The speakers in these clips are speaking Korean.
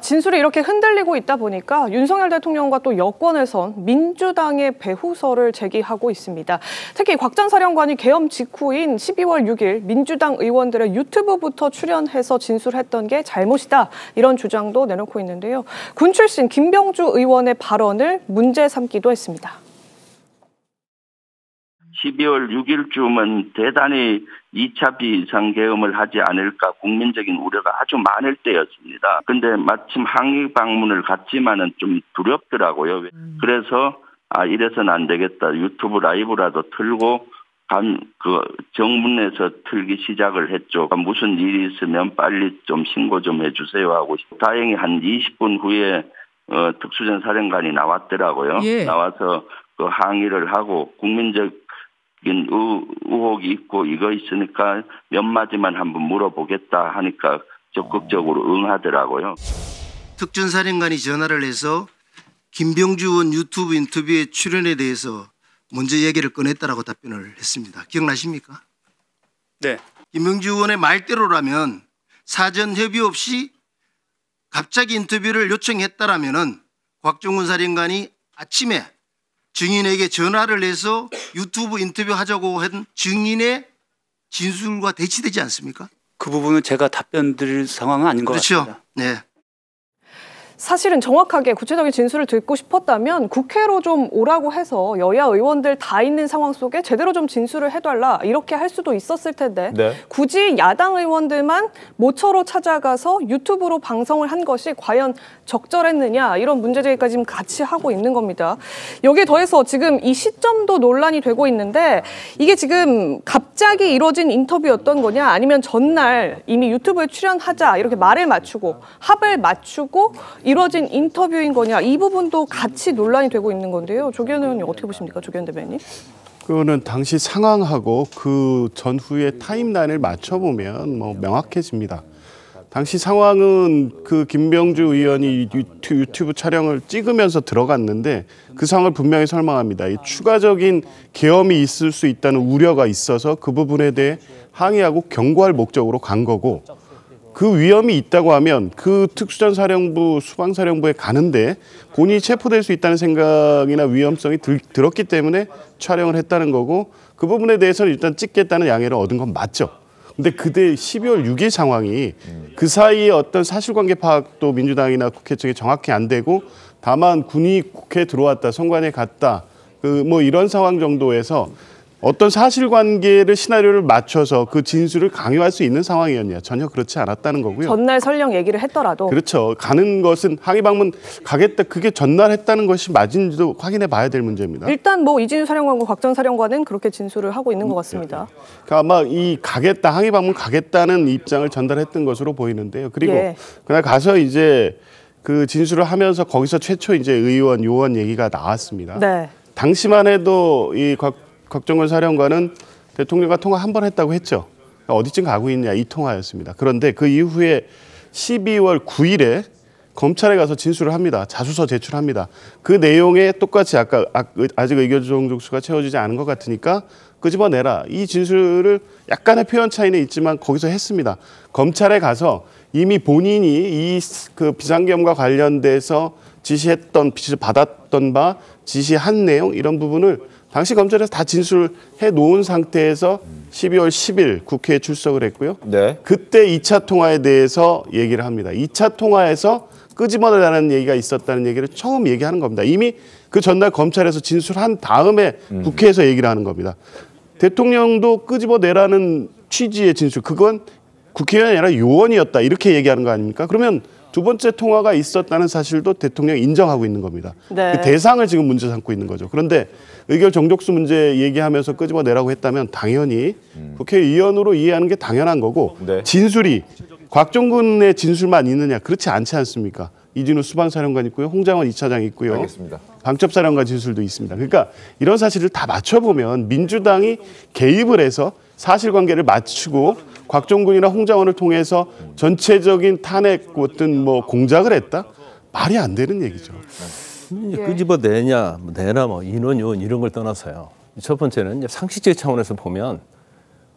진술이 이렇게 흔들리고 있다 보니까 윤석열 대통령과 또 여권에선 민주당의 배후설을 제기하고 있습니다. 특히 곽 전 사령관이 계엄 직후인 12월 6일 민주당 의원들의 유튜브부터 출연해서 진술했던 게 잘못이다. 이런 주장도 내놓고 있는데요. 군 출신 김병주 의원의 발언을 문제 삼기도 했습니다. 12월 6일쯤은 대단히 2차 비상계엄을 하지 않을까 국민적인 우려가 아주 많을 때였습니다. 근데 마침 항의 방문을 갔지만은 좀 두렵더라고요. 그래서 이래서는 안 되겠다. 유튜브 라이브라도 틀고 정문에서 틀기 시작을 했죠. 무슨 일이 있으면 빨리 좀 신고 좀 해주세요 하고 다행히 한 20분 후에 특수전 사령관이 나왔더라고요. 예. 나와서 그 항의를 하고 국민적 의혹이 있고 이거 있으니까 몇 마디만 한번 물어보겠다 하니까 적극적으로 응하더라고요. 특전사령관이 전화를 해서 김병주 의원 유튜브 인터뷰에 출연에 대해서 먼저 얘기를 꺼냈다라고 답변을 했습니다. 기억나십니까? 네. 김병주 의원의 말대로라면 사전 협의 없이 갑자기 인터뷰를 요청했다라면은 곽종근 사령관이 아침에 증인에게 전화를 해서 유튜브 인터뷰 하자고 한 증인의 진술과 대치되지 않습니까? 그 부분은 제가 답변 드릴 상황은 아닌 것 그렇죠. 같습니다. 네. 사실은 정확하게 구체적인 진술을 듣고 싶었다면 국회로 좀 오라고 해서 여야 의원들 다 있는 상황 속에 제대로 좀 진술을 해달라 이렇게 할 수도 있었을 텐데 굳이 야당 의원들만 모처로 찾아가서 유튜브로 방송을 한 것이 과연 적절했느냐 이런 문제제기까지 지금 같이 하고 있는 겁니다. 여기에 더해서 지금 이 시점도 논란이 되고 있는데 이게 지금 갑자기 이루어진 인터뷰였던 거냐 아니면 전날 이미 유튜브에 출연하자 이렇게 말을 맞추고 합을 맞추고 이루어진 인터뷰인 거냐 이 부분도 같이 논란이 되고 있는 건데요. 조기현 의원님 어떻게 보십니까? 조기현 대변인. 그거는 당시 상황하고 그 전후의 타임라인을 맞춰보면 뭐 명확해집니다. 당시 상황은 그 김병주 의원이 유튜브 촬영을 찍으면서 들어갔는데 그 상황을 분명히 설명합니다. 이 추가적인 계엄이 있을 수 있다는 우려가 있어서 그 부분에 대해 항의하고 경고할 목적으로 간 거고 그 위험이 있다고 하면 그 특수전사령부, 수방사령부에 가는데 본인이 체포될 수 있다는 생각이나 위험성이 들었기 때문에 촬영을 했다는 거고 그 부분에 대해서는 일단 찍겠다는 양해를 얻은 건 맞죠. 근데 그때 12월 6일 상황이 그 사이에 어떤 사실관계 파악도 민주당이나 국회 측에 정확히 안 되고 다만 군이 국회에 들어왔다, 선관위에 갔다, 뭐 이런 상황 정도에서 어떤 사실관계를 시나리오를 맞춰서 그 진술을 강요할 수 있는 상황이었냐. 전혀 그렇지 않았다는 거고요. 전날 설령 얘기를 했더라도. 그렇죠. 가는 것은 항의 방문 가겠다. 그게 전날 했다는 것이 맞은지도 확인해 봐야 될 문제입니다. 일단 뭐 이진우 사령관과 곽 전 사령관은 그렇게 진술을 하고 있는 것 같습니다. 그러니까 아마 이 가겠다, 항의 방문 가겠다는 입장을 전달했던 것으로 보이는데요. 그리고 그날 가서 이제 그 진술을 하면서 거기서 최초 이제 의원, 요원 얘기가 나왔습니다. 네. 당시만 해도 이 곽종근 사령관은 대통령과 통화 한 번 했다고 했죠. 어디쯤 가고 있냐 이 통화였습니다. 그런데 그 이후에 12월 9일에 검찰에 가서 진술을 합니다. 자수서 제출합니다. 그 내용에 똑같이 아직 의견 족수가 채워지지 않은 것 같으니까 끄집어내라. 이 진술을 약간의 표현 차이는 있지만 거기서 했습니다. 검찰에 가서 이미 본인이 그 비상계엄과 관련돼서 지시받았던 바, 지시한 내용 이런 부분을 당시 검찰에서 다 진술해 놓은 상태에서 12월 10일 국회에 출석을 했고요. 네. 그때 2차 통화에 대해서 얘기를 합니다. 2차 통화에서 끄집어내라는 얘기가 있었다는 얘기를 처음 얘기하는 겁니다. 이미 그 전날 검찰에서 진술한 다음에 국회에서 얘기를 하는 겁니다. 대통령도 끄집어내라는 취지의 진술, 그건 국회의원이 아니라 요원이었다 이렇게 얘기하는 거 아닙니까? 그러면 두 번째 통화가 있었다는 사실도 대통령이 인정하고 있는 겁니다. 네. 그 대상을 지금 문제 삼고 있는 거죠. 그런데 의결 정족수 문제 얘기하면서 끄집어내라고 했다면 당연히 국회의원으로 이해하는 게 당연한 거고 진술이 곽종근의 진술만 있느냐 그렇지 않지 않습니까? 이진우 수방사령관 있고요. 홍장원 2차장 있고요. 알겠습니다. 방첩사령관 진술도 있습니다. 그러니까 이런 사실을 다 맞춰보면 민주당이 개입을 해서 사실관계를 맞추고 곽종근이나 홍장원을 통해서 전체적인 탄핵 어떤 뭐 공작을 했다? 말이 안 되는 얘기죠. 끄집어내냐, 내나 뭐 인원, 요원 이런 걸 떠나서요. 첫 번째는 이제 상식적 차원에서 보면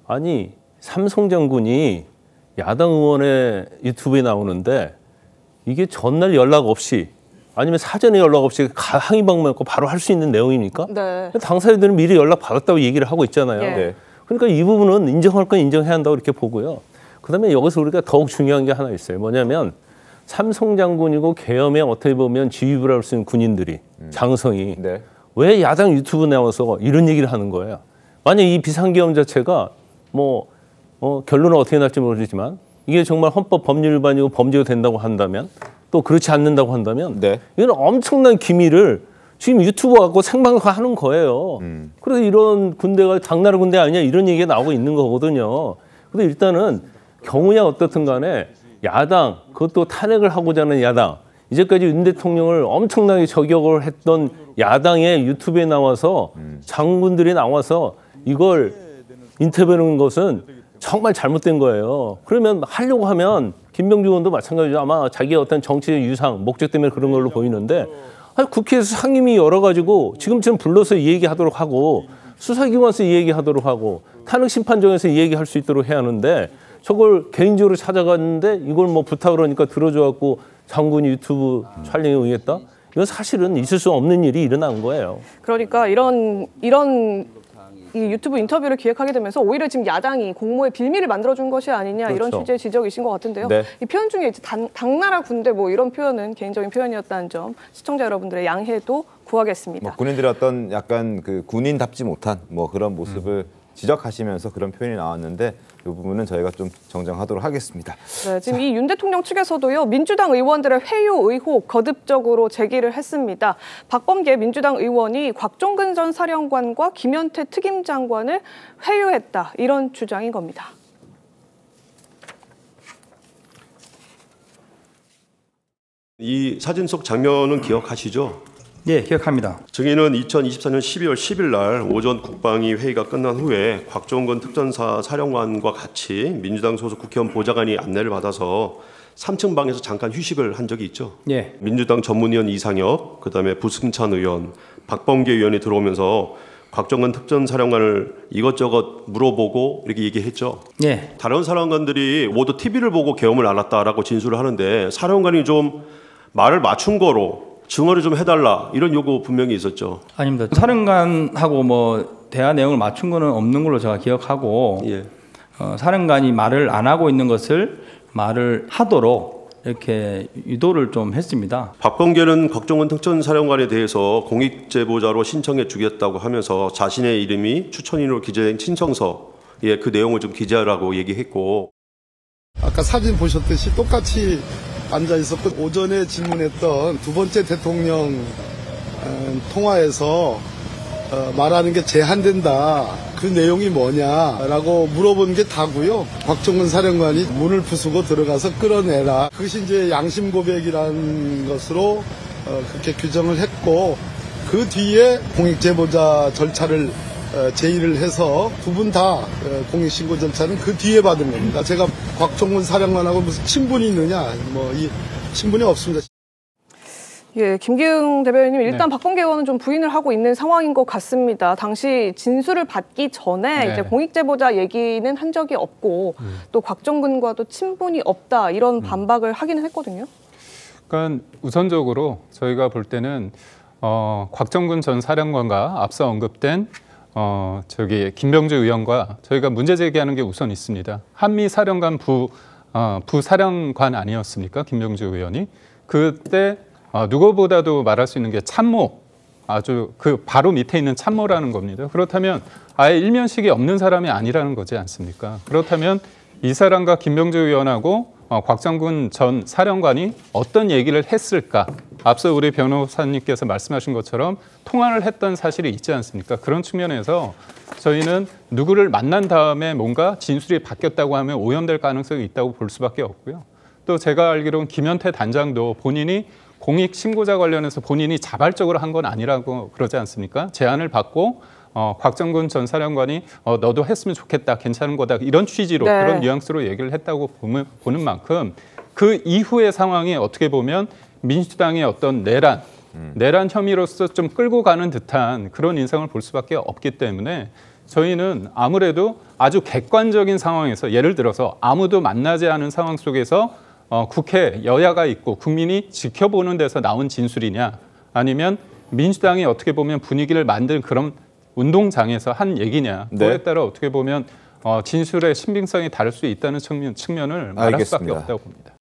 아니 삼성 장군이 야당 의원의 유튜브에 나오는데 이게 전날 연락 없이 아니면 사전에 연락 없이 항의 방문했고 바로 할 수 있는 내용입니까? 네. 당사자들은 미리 연락 받았다고 얘기를 하고 있잖아요. 예. 네. 그러니까 이 부분은 인정할 건 인정해야 한다고 이렇게 보고요. 그다음에 여기서 우리가 더욱 중요한 게 하나 있어요. 뭐냐면 삼성 장군이고 계엄에 어떻게 보면 지휘부를 할 수 있는 군인들이 장성이 네. 왜 야당 유튜브 나와서 이런 얘기를 하는 거예요. 만약 이 비상계엄 자체가 결론은 어떻게 날지 모르지만 이게 정말 헌법 법률 위반이고 범죄가 된다고 한다면 또 그렇지 않는다고 한다면 네. 이건 엄청난 기밀을 지금 유튜브 갖고 생방송하는 거예요. 그래서 이런 군대가 당나라 군대 아니냐 이런 얘기가 나오고 있는 거거든요. 근데 일단은 경우야 어떻든 간에 야당, 그것도 탄핵을 하고자 하는 야당, 이제까지 윤 대통령을 엄청나게 저격을 했던 야당의 유튜브에 나와서 장군들이 나와서 이걸 인터뷰하는 것은 정말 잘못된 거예요. 그러면 하려고 하면 김병주 의원도 마찬가지죠. 아마 자기의 어떤 정치적 유상, 목적 때문에 그런 걸로 보이는데 국회에서 상임위 열어가지고 지금처럼 불러서 이 얘기하도록 하고 수사기관에서 이 얘기하도록 하고 탄핵심판정에서 이 얘기할 수 있도록 해야 하는데 저걸 개인적으로 찾아갔는데 이걸 뭐 부탁을 하니까 들어줘갖고 장군이 유튜브 촬영에 응했다? 이건 사실은 있을 수 없는 일이 일어난 거예요. 그러니까 이런 이 유튜브 인터뷰를 기획하게 되면서 오히려 지금 야당이 공모의 빌미를 만들어준 것이 아니냐 이런 그렇죠. 취지의 지적이신 것 같은데요. 네. 이 표현 중에 이제 당나라 군대 뭐 이런 표현은 개인적인 표현이었다는 점 시청자 여러분들의 양해도 구하겠습니다. 군인들의 어떤 약간 그 군인답지 못한 그런 모습을 지적하시면서 그런 표현이 나왔는데 이 부분은 저희가 좀 정정하도록 하겠습니다. 네, 지금 이 윤 대통령 측에서도요. 민주당 의원들의 회유 의혹 거듭적으로 제기를 했습니다. 박범계 민주당 의원이 곽종근 전 사령관과 김현태 특임장관을 회유했다. 이런 주장인 겁니다. 이 사진 속 장면은 기억하시죠? 네, 기억합니다. 증인은 2024년 12월 10일 날 오전 국방위 회의가 끝난 후에 곽종근 특전사 사령관과 같이 민주당 소속 국회의원 보좌관이 안내를 받아서 3층 방에서 잠깐 휴식을 한 적이 있죠. 네. 민주당 전문위원 이상엽, 그다음에 부승찬 의원, 박범계 의원이 들어오면서 곽종근 특전사령관을 이것저것 물어보고 이렇게 얘기했죠. 네. 다른 사령관들이 모두 TV를 보고 계엄을 알았다라고 진술을 하는데 사령관이 좀 말을 맞춘 거로 증언을 좀 해달라 이런 요구 분명히 있었죠. 아닙니다. 사령관하고 대화 내용을 맞춘 거는 없는 걸로 제가 기억하고 예. 사령관이 말을 안 하고 있는 것을 말을 하도록 이렇게 유도를 좀 했습니다. 박범계는 곽종근 특전사령관에 대해서 공익제보자로 신청해 주겠다고 하면서 자신의 이름이 추천인으로 기재된 신청서에 그 내용을 좀 기재하라고 얘기했고 아까 사진 보셨듯이 똑같이 앉아 있었고 오전에 질문했던 두 번째 대통령 통화에서 말하는 게 제한된다. 그 내용이 뭐냐라고 물어본 게 다고요. 곽종근 사령관이 문을 부수고 들어가서 끌어내라. 그것이 이제 양심 고백이라는 것으로 그렇게 규정을 했고 그 뒤에 공익제보자 절차를 제의를 해서 두 분 다 공익신고 절차는 그 뒤에 받은 겁니다. 제가 곽종근 사령관하고 무슨 친분이 있느냐, 이 친분이 없습니다. 예, 김기웅 대변인님 일단 박범계 의원은 좀 부인을 하고 있는 상황인 것 같습니다. 당시 진술을 받기 전에 이제 공익제보자 얘기는 한 적이 없고 또 곽종근과도 친분이 없다 이런 반박을 하기는 했거든요. 그러니까 우선적으로 저희가 볼 때는 곽종근 전 사령관과 앞서 언급된 김병주 의원과 저희가 문제 제기하는 게 우선 있습니다. 한미 사령관 부사령관 아니었습니까? 김병주 의원이. 그때 누구보다도 말할 수 있는 게 참모, 아주 그 바로 밑에 있는 참모라는 겁니다. 그렇다면 아예 일면식이 없는 사람이 아니라는 거지 않습니까? 그렇다면 이 사람과 김병주 의원하고 곽종근 전 사령관이 어떤 얘기를 했을까? 앞서 우리 변호사님께서 말씀하신 것처럼 통화를 했던 사실이 있지 않습니까? 그런 측면에서 저희는 누구를 만난 다음에 뭔가 진술이 바뀌었다고 하면 오염될 가능성이 있다고 볼 수밖에 없고요. 또 제가 알기로는 김현태 단장도 본인이 공익신고자 관련해서 본인이 자발적으로 한 건 아니라고 그러지 않습니까? 제안을 받고 곽종근 전 사령관이 너도 했으면 좋겠다, 괜찮은 거다 이런 취지로 그런 뉘앙스로 얘기를 했다고 보는 만큼 그 이후의 상황이 어떻게 보면 민주당의 어떤 내란 혐의로서 좀 끌고 가는 듯한 그런 인상을 볼 수밖에 없기 때문에 저희는 아무래도 아주 객관적인 상황에서 예를 들어서 아무도 만나지 않은 상황 속에서 국회 여야가 있고 국민이 지켜보는 데서 나온 진술이냐 아니면 민주당이 어떻게 보면 분위기를 만든 그런 운동장에서 한 얘기냐 그거에 따라 어떻게 보면 진술의 신빙성이 다를 수 있다는 측면을 말할 수밖에 없다고 봅니다.